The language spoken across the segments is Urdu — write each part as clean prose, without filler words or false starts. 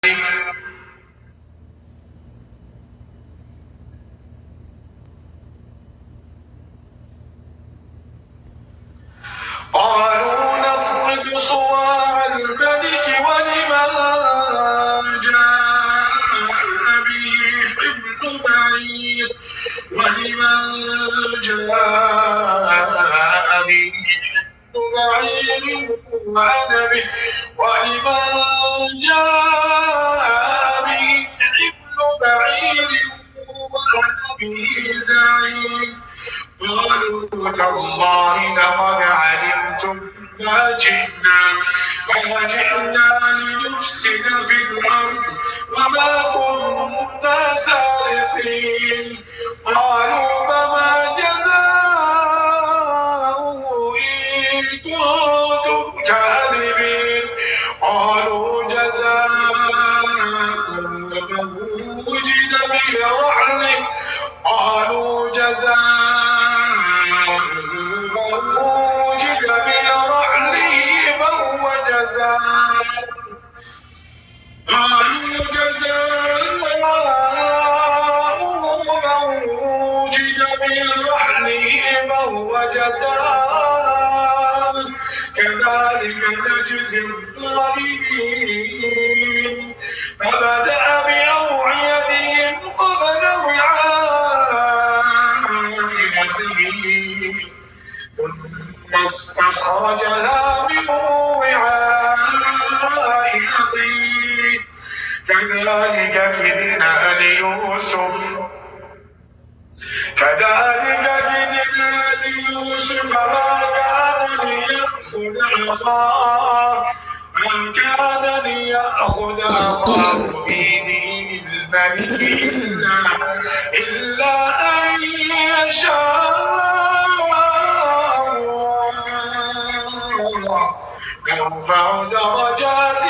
قالوا نخرج صواع الملك ولمن جاء به حمل بعير وأنا به زعيم. قالوا تالله لقد علمتم ما جئنا لنفسد في الأرض وما كنا سارقين. قالوا فما جزاؤه إن كنتم كاذبين. قالوا جزاؤه من وجد برحله فهو جزاء كذلك نجزي الظالمين. فبدأ بأوعيتهم قبل وعاء أخيه ثم استخرجها من وعاء أخيه كذلك كدنا ليوسف ما كان ليأخذ أخاه في دين الملك إلا أن يشاء الله يرفع درجات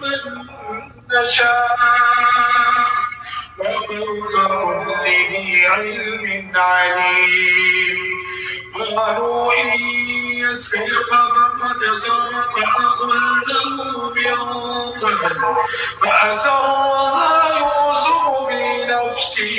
من نشاء وفوق كل ذي علم عليم. قالوا إن يسرق فقد سرق أخ له من قبل فأسرها يوسف بنفسه